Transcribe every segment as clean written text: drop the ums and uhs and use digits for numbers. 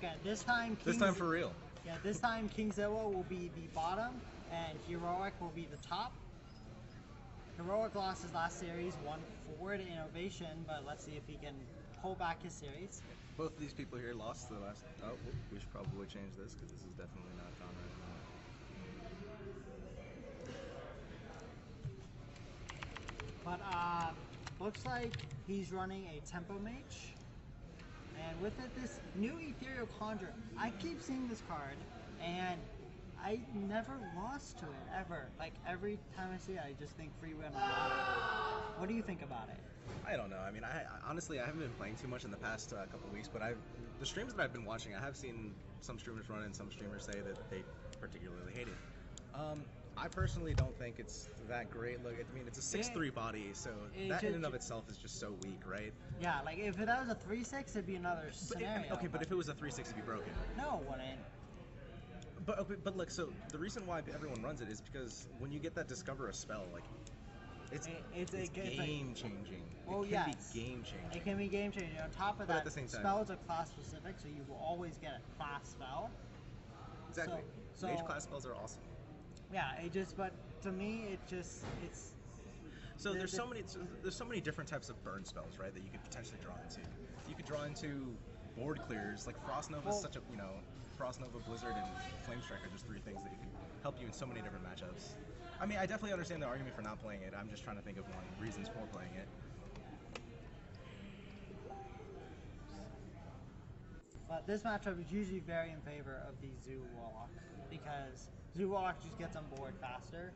Okay, this time for real. Yeah, this time Kingzilla will be the bottom, and Hueroc will be the top. Hueroc lost his last series, won forward innovation, but let's see if he can hold back his series. Both of these people here lost the last. Oh, we should probably change this because this is definitely not Conrad. But looks like he's running a Tempo Mage. And with it, this new Ethereal Conjure, I keep seeing this card, and I never lost to it, ever. Like, every time I see it, I just think free win on it. What do you think about it? I don't know. I mean, I honestly, I haven't been playing too much in the past couple of weeks, but the streams that I've been watching, I have seen some streamers run and some streamers say that they particularly hate it. I personally don't think it's that great. Look, I mean, it's a 6-3 body, so that in and of itself is just so weak, right? Yeah, like if that was a 3-6, it'd be another scenario. But if it was a 3-6, it'd be broken. No, it wouldn't. But look, so the reason why everyone runs it is because when you get that discover a spell, like it's game changing. Oh, it can be game changing. It can be game changing. On top of but that, at the same time, spells are class specific, so you will always get a class spell. Exactly. So Mage class spells are awesome. Yeah, but to me, it's. So there's so many different types of burn spells, right? That you could potentially draw into. You could draw into board clears, like Frost Nova is such a Frost Nova, Blizzard, and Flame Strike are just three things that can help you in so many different matchups. I mean, I definitely understand the argument for not playing it. I'm just trying to think of reasons for playing it. But this matchup is usually very in favor of the Zoo Warlock, because Zoo Warlock just gets on board faster,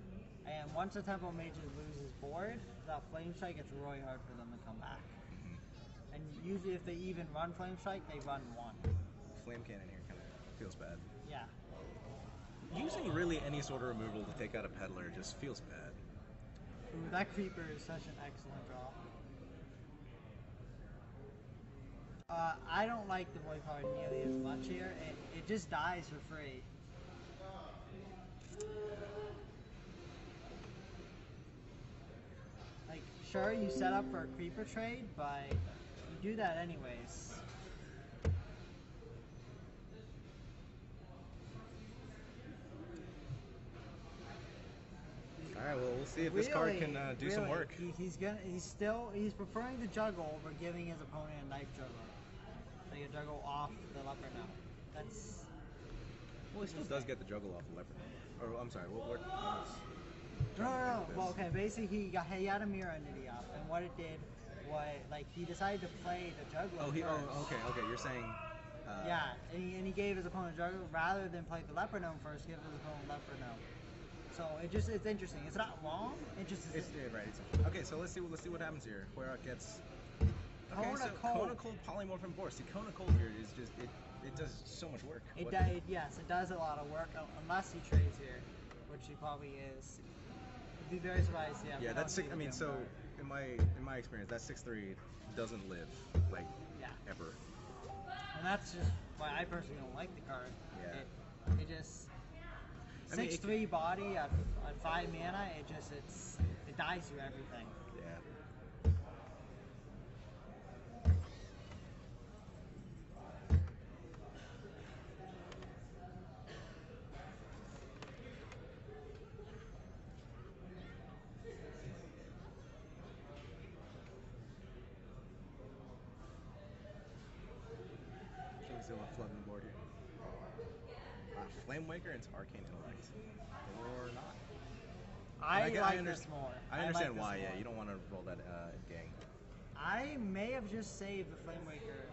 and once the Tempo Mage loses board, that Flame Strike gets really hard for them to come back. Mm-hmm. And usually if they even run Flame Strike, they run one. Flame Cannon here kind of feels bad. Yeah. Using really any sort of removal to take out a Peddler just feels bad. Ooh, that Creeper is such an excellent draw. I don't like the void card nearly as much here. It just dies for free. Like, sure, you set up for a creeper trade, but you do that anyways. All right, well, we'll see if this card can do some work. He's preferring the juggle over giving his opponent a knife juggle. Like a juggle off the leopard now. That's. Well, he still does get the juggle off the leopard. Or I'm sorry, what No. Well, okay. Basically, he had a mirror entity up, and what it did was like he decided to play the juggler. Okay. You're saying. Yeah, and he gave his opponent juggle rather than play the leopard gnome first. Give his opponent leopard gnome. So it's interesting. It's not wrong. Right. Okay, so let's see what happens here. Hueroc gets. Okay, Kona Cold Polymorph and Boar. See, Kona Cold here is just it does so much work. Yes, it does a lot of work unless he trades here, which he probably is. I'd be very surprised. Yeah, that's six. I mean, so in my experience, that 6-3 doesn't live ever. And that's just why I personally don't like the card. Yeah. It just 6-3 body at 5 mana. It dies through everything. Yeah. Kingzilla flooding the board here. Flamewaker into Arcane Intellect. Or not. I like this more. I understand why, yeah. You don't want to roll that gang. I may have just saved the Flamewaker.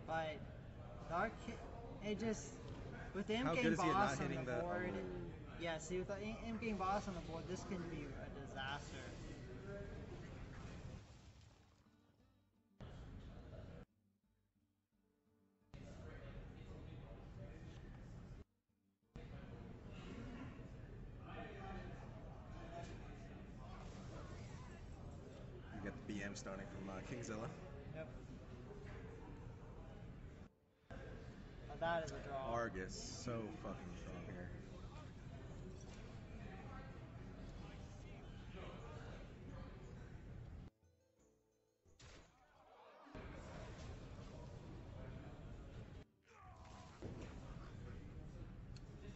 But it just with the Imp Game Boss on the board. Yeah, see, with the Imp Game Boss on the board, this can be a disaster. You get the BM starting from Kingzilla. Yep. That is a draw. Argus, so fucking strong here.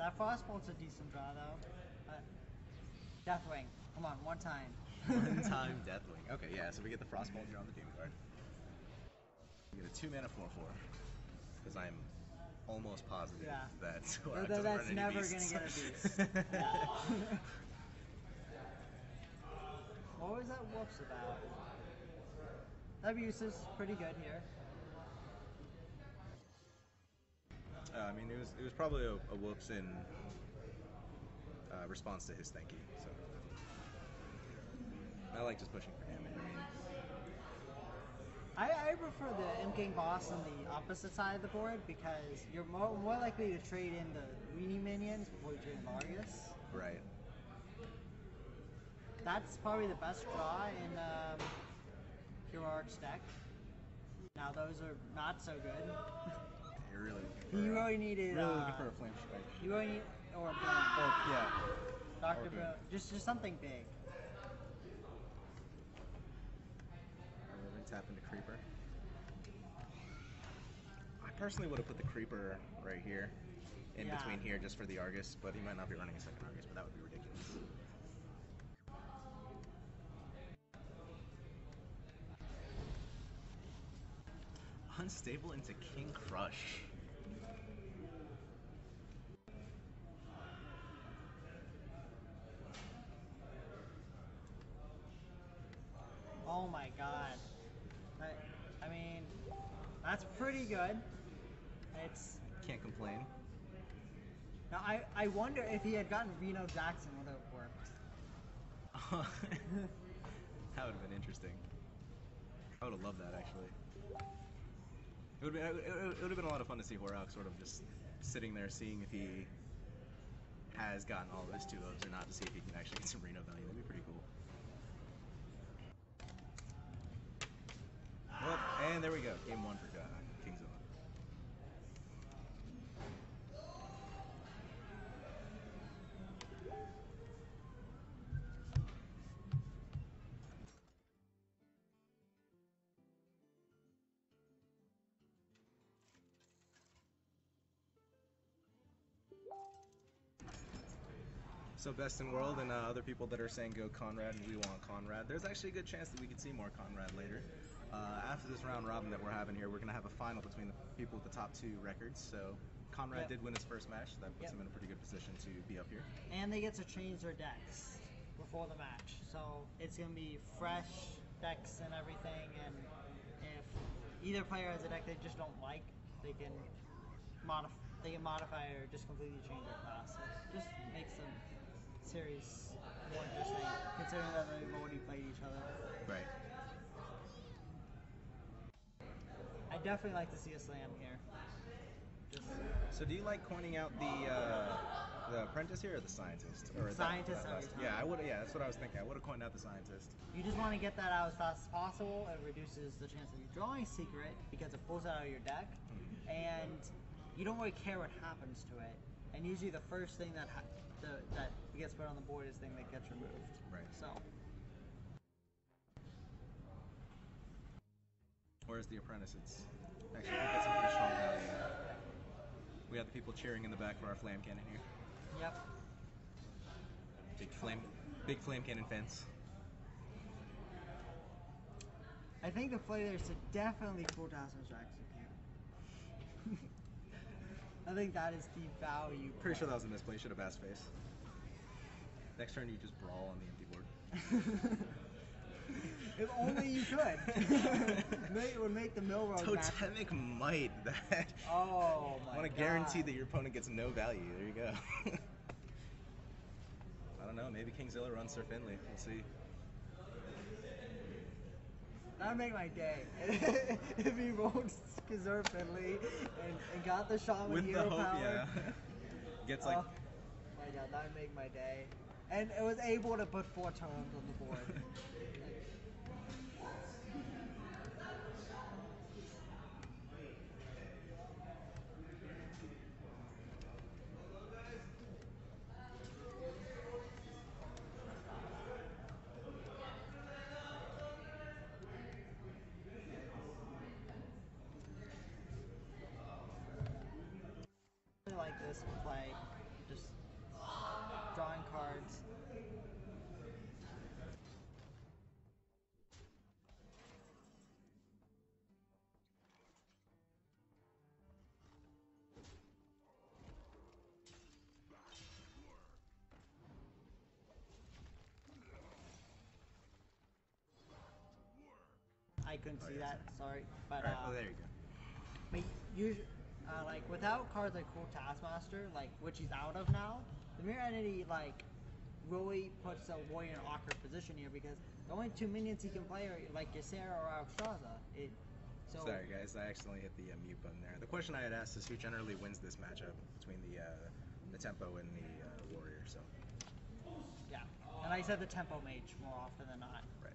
That Frostbolt's a decent draw though. Deathwing. Come on, one time. One time Deathwing. Okay, yeah, so we get the Frostbolt here on the game card. We get a 2-mana 4/4. Because I'm almost positive that Hueroc doesn't that's run any never beasts. gonna get a beast. What was that whoops about? That use is pretty good here. I mean, it was probably a whoops in response to his thank you. So I like just pushing for damage. I mean, I prefer the M-King boss on the opposite side of the board because you're more likely to trade in the weenie minions before you trade in Largus. Right. That's probably the best draw in Hueroc's deck. Now those are not so good. You're really you really needed. Really looking for a flame strike. You really need or yeah. Dr. Boom. Just something big. Tap into Creeper. I personally would have put the Creeper right here, in between here, just for the Argus, but he might not be running a second Argus, but that would be ridiculous. Unstable into King Crush. Oh my god. I mean, that's pretty good. It's Can't complain. now I wonder if he had gotten Reno Jackson would have worked. That would have been interesting. I would have loved that actually. It would have been a lot of fun to see Hueroc sort of just sitting there seeing if he has gotten all of his 2-ofs or not, to see if he can actually get some Reno value. That'd be pretty cool. Well, and there we go. Game 1 for Kingzilla. So best in world and other people that are saying go Conrad and we want Conrad. There's actually a good chance that we could see more Conrad later. After this round robin that we're having here, we're going to have a final between the people with the top 2 records. So Conrad did win his first match. That puts him in a pretty good position to be up here. And they get to change their decks before the match. So it's going to be fresh decks and everything. And if either player has a deck they just don't like, they can modify or just completely change their class. It just makes the series more interesting, considering that they've already played each other. Right. I definitely like to see a slam here. So do you like coining out the apprentice here or the scientist? Or scientist every time. Yeah, yeah, that's what I was thinking. I would have coined out the scientist. You just want to get that out as fast as possible. It reduces the chance of you drawing secret because it pulls it out of your deck, and you don't really care what happens to it. And usually the first thing that gets put on the board is the thing that gets removed. Right. So. Whereas the apprentice, it's actually I think that's some pretty strong value. We have the people cheering in the back for our flame cannon here. Yep. Big flame cannon fence. I think the play there should definitely cool Tasman's execute. I think that is the value. Pretty sure that was a misplay. Should have passed face. Next turn, you just brawl on the empty board. If only you could. It would make the mill road Totemic Might. That. Oh my god. I want to guarantee that your opponent gets no value. There you go. I don't know. Maybe Kingzilla runs Sir Finley. We'll see. That would make my day. If he rolled Sir Finley and got the Shaman with hero the hope, power. yeah. Gets like. Oh my god, that would make my day. And it was able to put 4 totems on the board. I like this play. Just I couldn't see yeah, that. Sorry, but Alright, well, there you go. but like without cards like Cool Taskmaster, like which he's out of now, the Mirror Entity like really puts the warrior in an awkward position here because the only 2 minions he can play are like Ysera or Alexstrasza. Sorry guys, I accidentally hit the mute button there. The question I had asked is who generally wins this matchup between the tempo and the warrior. So yeah, and I said the tempo mage more often than not. right.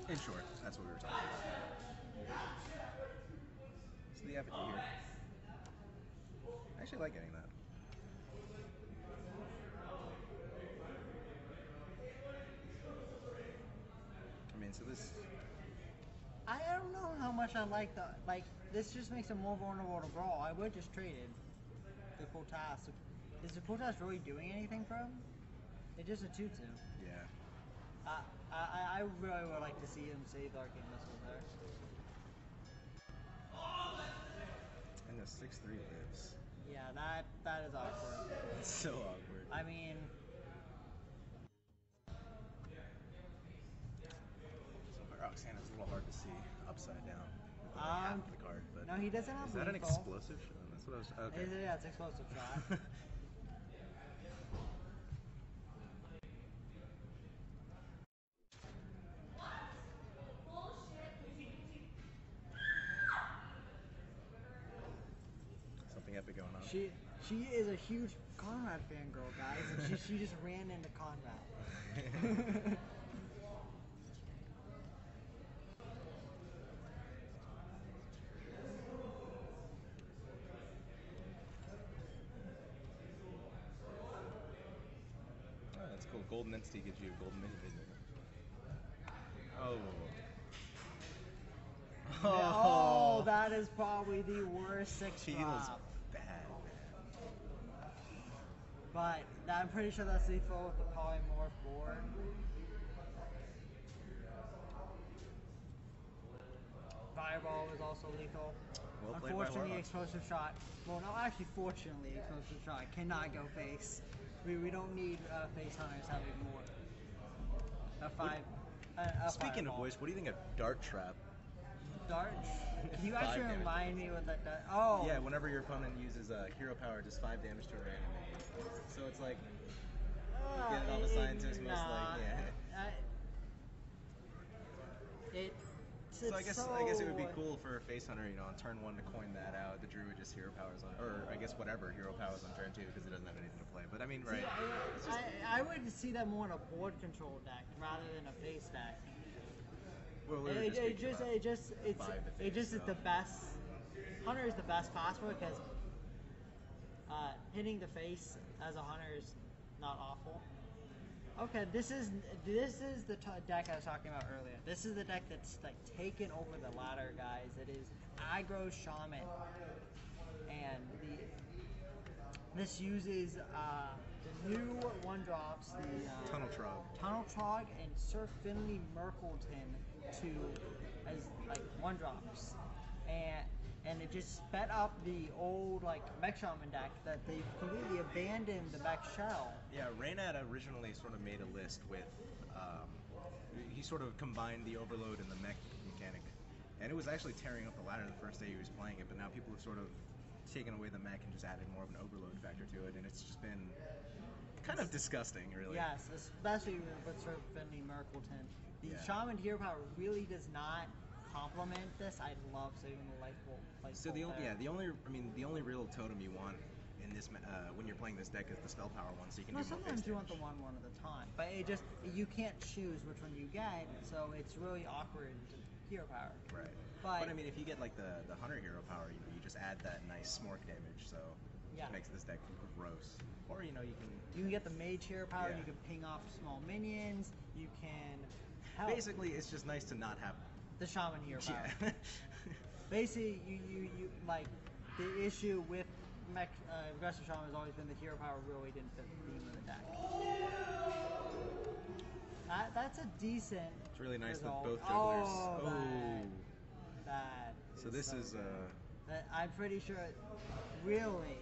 In short, that's what we were talking about. So the effigy here. I actually like getting that. I mean, so this. I don't know how much I like the this just makes him more vulnerable to brawl. I would just trade it. The Cool Task. Is the Cool Task really doing anything for him? It's just a 2/2. Yeah. I really would like to see him save the Arcane Missile there. And the 6/3 lives. Yeah, that is awkward. It's so awkward. I mean, So Roxanne is a little hard to see upside down. With only half of the card, but no, he doesn't have is that an lethal. explosive shot? That's what I was. Okay. Yeah, it's explosive shot. Something epic going on. She is a huge Conrad fangirl, guys, and she just ran into Conrad. Oh, that's cool. Golden Entity gives you a golden minion. Oh. Oh, that is probably the worst 6 Feels drop. bad. But I'm pretty sure that's lethal with the polymorph board. Fireball is also lethal. Well played by Unfortunately, Hueroc. explosive shot. Well, no, actually, fortunately, explosive shot cannot go face. We don't need face hunters having more. Speaking of fireball. which, what do you think of Dart Trap? Dart? Can you 5 actually damage. remind me what that does? Oh! Yeah, whenever your opponent uses hero power, just 5 damage to a random minion. So it's like, get it on the scientist, most like, yeah. So I guess it would be cool for a face hunter, on turn 1 to coin that out. The druid just hero powers on, or I guess whatever hero powers on turn 2 because it doesn't have anything to play. But I mean, right? I would see that more in a board control deck rather than a face deck. Well, It's the best. Hunter is the best class for it because hitting the face as a hunter is not awful. Okay, this is the deck I was talking about earlier. This is the deck that's like taken over the ladder, guys. It is aggro shaman, and this uses the new 1-drops, the Tunnel Trog and Sir Finley Merkleton as like 1-drops, and it just sped up the old like Mech Shaman deck that they've completely abandoned the Mech Shell. Yeah, Reynad originally sort of made a list with, he sort of combined the Overload and the Mech mechanic, and it was actually tearing up the ladder the first day he was playing it, but now people have sort of taken away the Mech and just added more of an Overload factor to it, and it's just been kind of disgusting, really. Yes, especially with Sir Finley Merkleton. The Shaman hero power really does not complement this. I love saving the life bolt. So the only real totem you want in this when you're playing this deck is the spell power one, so you can do more face sometimes you want damage. the one at a time, but you can't choose which one you get, so it's really awkward to hero power. Right. But I mean, if you get like the hunter hero power, you just add that nice smork damage, so it makes this deck gross. Or you can get the mage hero power. Yeah. You can ping off small minions. You can basically it's just nice to not have the shaman hero power. Yeah. Basically, you like the issue with aggressive shaman has always been the hero power really didn't fit the theme of the deck. That's a decent. It's really nice result. that both jugglers. Oh, bad. So this is I'm pretty sure. Really.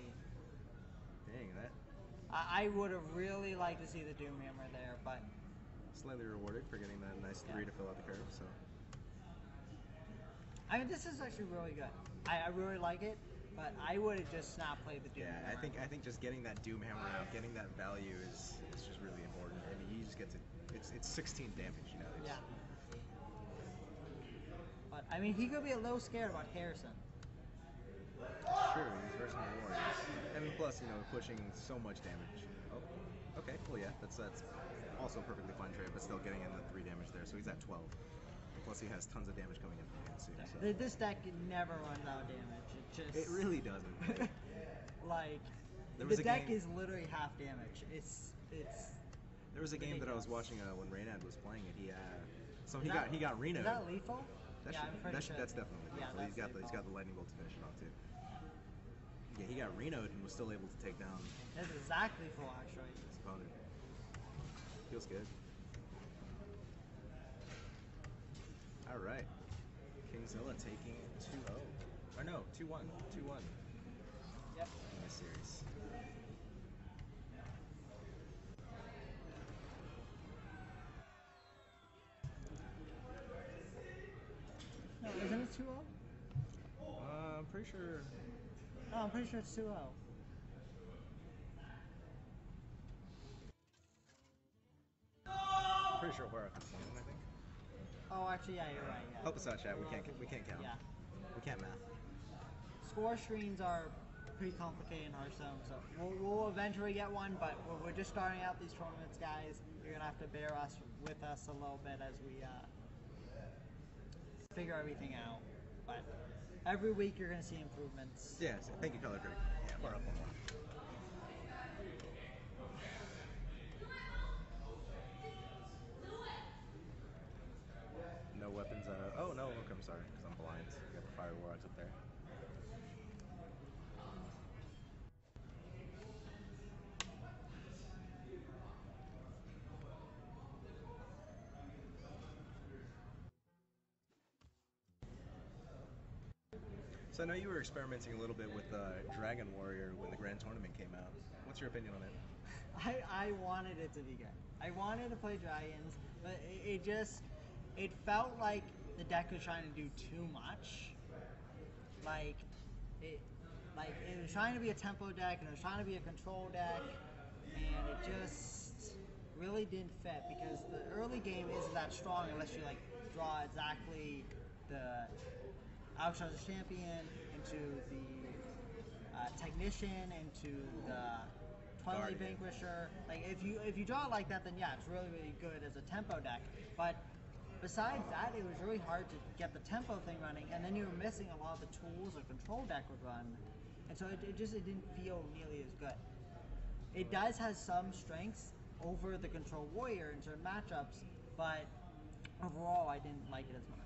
Dang that. I would have really liked to see the Doomhammer there, but Slightly rewarded for getting that nice 3 to fill out the curve. So. I mean, this is actually really good. I really like it, but I would have just not played the Doom. Yeah, I think just getting that Doom Hammer out, getting that value is just really important. I mean, you just get to it's 16 damage, you know. Yeah. But I mean, he could be a little scared about Harrison. True, he's versing the Warriors. I mean, plus, you know, pushing so much damage. Oh, okay, well, yeah, that's also a perfectly fine trade, but still getting in the 3 damage there, so he's at 12. Plus, he has tons of damage coming in from hand too. So. This deck never runs out of damage. It really doesn't. Like, the deck is literally half damage. It's. There was a game that I was watching when Reynad was playing it. He got Reno. Is that lethal? That's definitely lethal. Yeah, he's got the lightning bolt to finish it off too. Yeah, he got Reno'd and was still able to take down. That's exactly full actually. His opponent. Feels good. All right, Kingzilla taking 2-0. Or no, 2-1. 2-1. Yep. In this series. No, isn't it 2-0? I'm pretty sure. No, I'm pretty sure it's 2-0. Pretty sure Hueroc is playing, I think. Oh, actually, yeah, you're right. Yeah. Help us out, chat. We can't count. Yeah. We can't math. Score screens are pretty complicated in Hearthstone, so we'll eventually get one, but we're just starting out these tournaments, guys. You're gonna have to bear with us a little bit as we figure everything out. But every week you're gonna see improvements. Yes, thank you, Color Critic. Yeah, we're up on one. No weapons. Oh no, look, I'm sorry, because I'm blind. You got the Fire Warlocks up there. So I know you were experimenting a little bit with Dragon Warrior when the Grand Tournament came out. What's your opinion on it? I wanted it to be good. I wanted to play Dragons, but it felt like the deck was trying to do too much. It was trying to be a tempo deck and it was trying to be a control deck, and it just really didn't fit because the early game isn't that strong unless you like draw exactly the Outshines Champion into the Technician, into the Twilight Vanquisher. Like if you draw it like that, then yeah, it's really good as a tempo deck. But besides that, it was really hard to get the tempo thing running, and then you were missing a lot of the tools a control deck would run, and so it didn't feel nearly as good. It does have some strengths over the Control Warrior in certain matchups, but overall I didn't like it as much.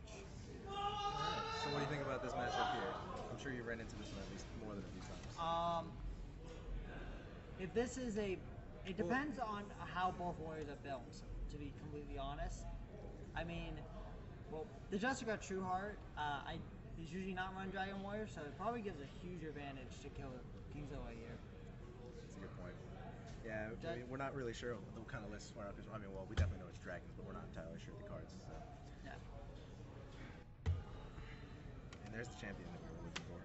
So what do you think about this matchup here? I'm sure you've ran into this one at least more than a few times. If this is it depends on how both warriors are built, to be completely honest. I mean, well, the Jessica Trueheart, is usually not run Dragon Warrior, so it probably gives a huge advantage to kill Kingzilla here. That's a good point. Yeah, I mean, we're not really sure what kind of list Hueroc is. I mean, well, we definitely know it's dragons, but we're not entirely sure of the cards. So. Yeah. And there's the champion that we were looking for.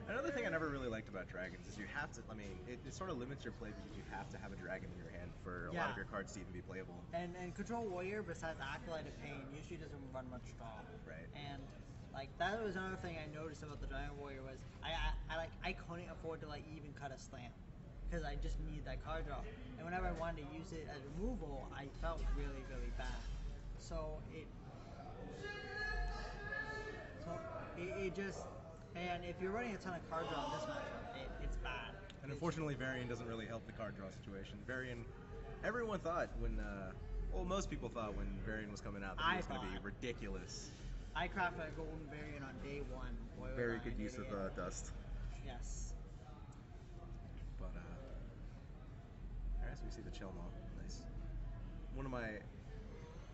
Another thing I never really liked about dragons is you have to, I mean, it sort of limits your play because you have to have a dragon in your hand for a lot of your cards to even be playable. And Control Warrior, besides Acolyte of Pain, usually doesn't run much draw. Right. And like that was another thing I noticed about the Dragon Warrior was I couldn't afford to like even cut a slam because I just needed that card draw. And whenever I wanted to use it as removal, I felt really bad. So it just. And if you're running a ton of card draw in this matchup, it's bad. And unfortunately, Varian doesn't really help the card draw situation. Varian, everyone thought when, most people thought when Varian was coming out that he was going to be ridiculous. I crafted a golden Varian on day one. Very good use of dust. Yes. But so we see the chill mall. Nice. One of my,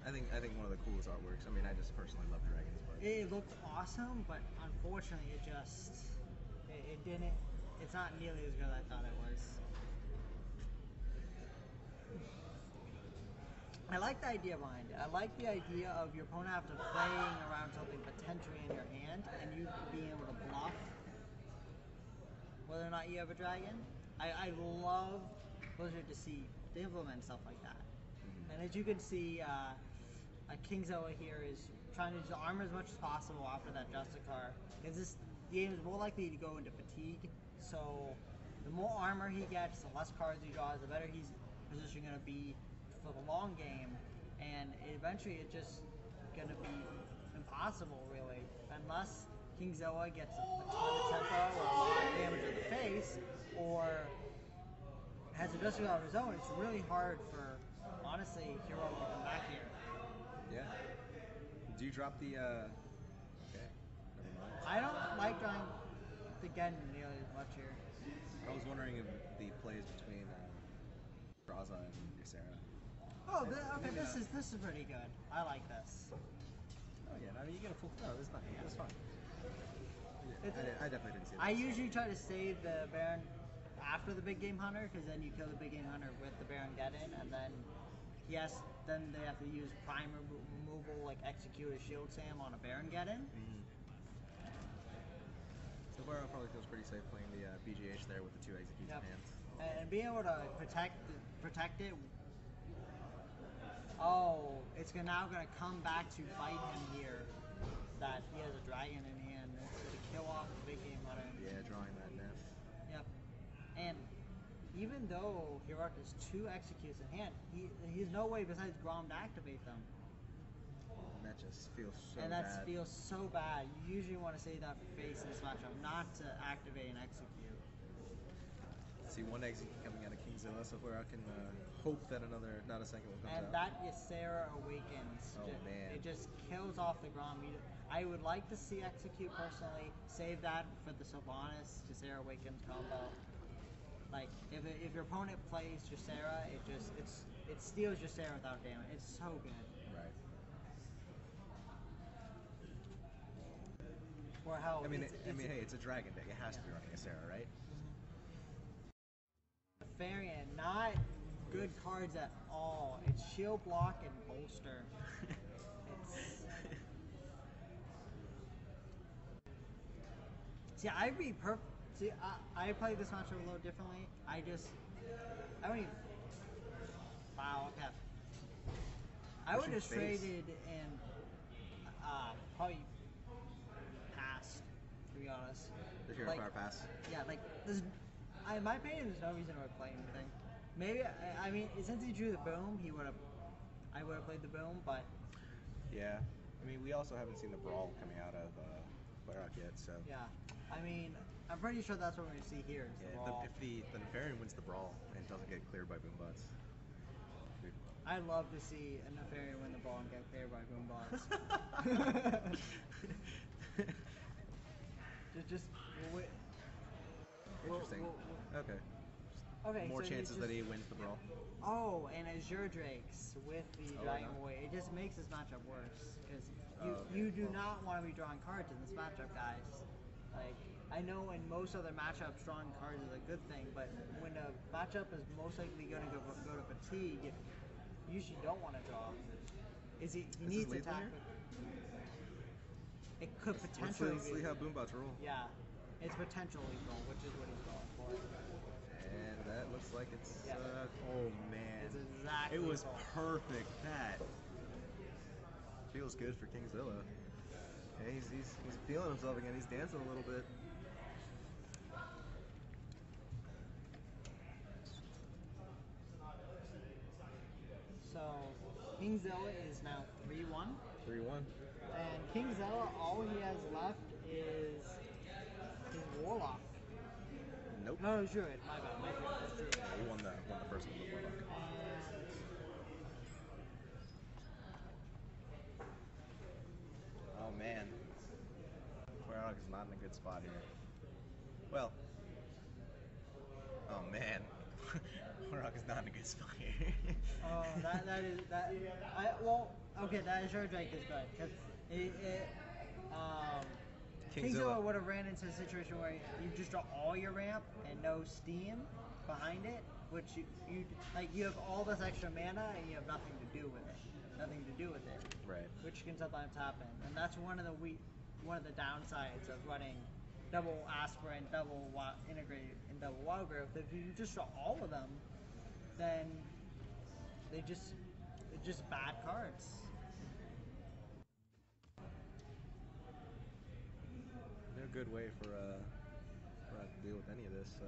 I think one of the coolest artworks. I mean, I just personally love dragons, but It looked awesome, but unfortunately, it didn't. It's not nearly as good as I thought it was. I like the idea behind it. I like the idea of your opponent having to playing around something potentially in your hand, and you being able to bluff whether or not you have a dragon. I love Blizzard to see they implement stuff like that. And as you can see, Kingzilla here is trying to just armor as much as possible after that Justicar. Because this game is more likely to go into fatigue, so the more armor he gets, the less cards he draws, the better he's position going to be for the long game, and eventually it's just going to be impossible, really, unless Kingzilla gets a ton of tempo or a lot of damage to the face, or has a Justicar of his own. It's really hard for, honestly, Hueroc to come back here. yeah. Do you drop the? Okay, never mind. I don't like drawing the Gen nearly as much here. I was wondering if the plays between Raza and Ysera. Oh, okay, this is pretty good. I like this. Oh yeah, I mean you get a full. No, it's not. It's fine. I definitely didn't see that. I usually try to save the Baron after the big game hunter, because then you kill the big game hunter with the Baron get in, and then then they have to use prime removal, like execute a shield Sam on a Baron get in. So Hueroc probably feels pretty safe playing the BGH there with the 2 executes in hands. And being able to protect it. Oh, it's now going to come back to bite him here. That he has a dragon in hand. It's going to kill off the big game hunter. Yeah, drawing that nest. Yep. And even though Hueroc has 2 executes in hand, he has no way besides Grom to activate them. And that just feels so and bad. that feels so bad. You usually want to save that for face in this matchup, not to activate and execute. See one execute coming out of Kingzilla, so Hueroc can hope that not a second will come out. And that Ysera awakens. Oh man. It just kills off the Grom. I would like to see execute personally. Save that for the Sylvanas Ysera awakens combo. Like if your opponent plays Ysera, it steals Ysera without damage. It's so good. Right. Or how hey, it's a dragon deck. It has to be running Ysera, right? Variant, not good cards at all. It's shield block and bolster. See, I'd be perfect. See, I play this matchup a little differently. I don't even. Wow, okay. I would have traded and probably passed, to be honest. The Hero Fire pass. Yeah, like this. In my opinion, there's no reason to play anything. Maybe I mean, since he drew the boom, I would have played the boom, but yeah. I mean, we also haven't seen the brawl coming out of Braddock yet, so yeah. I mean, I'm pretty sure that's what we're gonna see here. Yeah, if the Nefarian wins the brawl and doesn't get cleared by boombots. I'd love to see a Nefarian win the brawl and get cleared by boombots. just wait. Interesting. Okay. Okay. More so chances that he wins the brawl. Oh, and Azure Drakes with the Dragon Away. It just makes this matchup worse because you do not want to be drawing cards in this matchup, guys. Like I know in most other matchups, drawing cards is a good thing, but when a matchup is most likely going to go to fatigue, you usually don't want to draw. He needs to attack. It could potentially. Let's see how boombots roll. Yeah. It's potential lethal, which is what he's going for. And that looks like it's, oh man. It's exactly it was lethal. Perfect. That feels good for Kingzilla. Yeah, he's feeling himself again. He's dancing a little bit. So, Kingzilla is now 3-1. 3-1. And Kingzilla, all he has left is his Warlock. Nope. No, Druid. My bad. My Druid. Yeah, he won the first one with Warlock. Oh man. Hueroc is not in a good spot here. Well. Oh man. Hueroc is not in a good spot here. Oh, that is that. Okay, that Azure Drake is good because Kingzilla would have ran into a situation where you just draw all your ramp and no steam behind it, which you have all this extra mana and you have nothing to do with it. Nothing to do with it. Right. Which can sometimes happen, and that's one of the downsides of running double aspirant, integrated, and double wild growth. If you just draw all of them, then they're just bad cards. No good way for us to deal with any of this. So.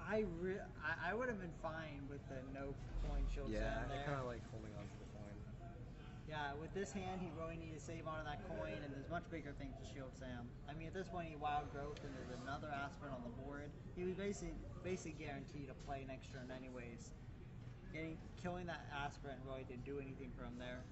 I would have been fine with the no coin shield. Yeah, there. I kind of like holding on to the coin. Yeah, with this hand, he really needs to save onto that coin, and there's much bigger things to shield Sam. I mean, at this point, he wild growth, and there's another aspirant on the board. He was basically guaranteed to play next turn anyways. Killing that aspirant really didn't do anything for him there.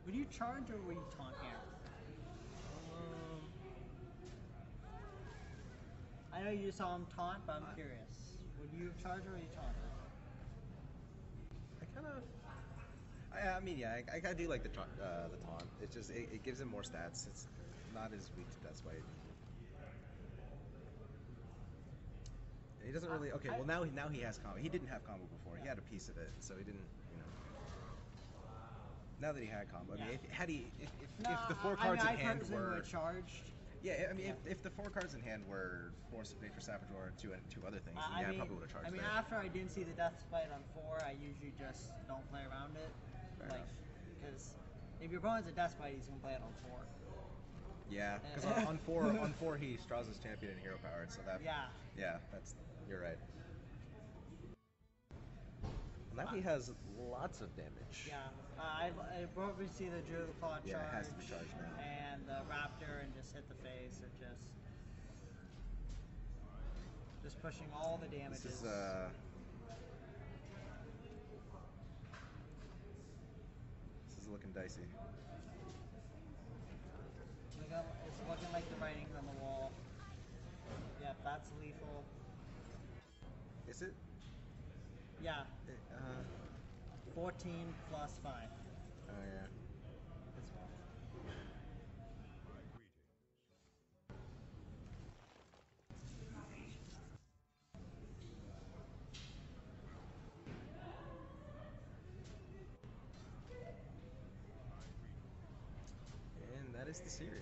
Would you charge or would you taunt here? I know you saw him taunt, but I'm curious. Would you charge or would you taunt? I mean, yeah, I do like the taunt. It's just it gives him more stats. It's not as weak to Death Spite. He doesn't really. Okay, well now he has combo. He didn't have combo before. He had a piece of it, so he didn't. Now that he had combo, I mean, if the four cards in hand were charged. Yeah, I mean, if the 4 cards in hand were Force of Nature, Saboteur, and two other things, then I probably would have charged. I mean, after I didn't see the Death Spite on 4, I usually just don't play around it. Because if your opponent's a Death Spite, he's gonna play it on 4. Yeah, because on 4 he straws his champion and hero powered, so that you're right. Now he has lots of damage. Yeah, I probably see the Druid Claw charge. Yeah, it has to be charged now. And the Raptor and just hit the face or just pushing all the damages. This is looking dicey. It's looking like the writing's on the wall. Yeah, that's lethal. Is it? Yeah. 14 plus 5. Oh yeah. And that is the series.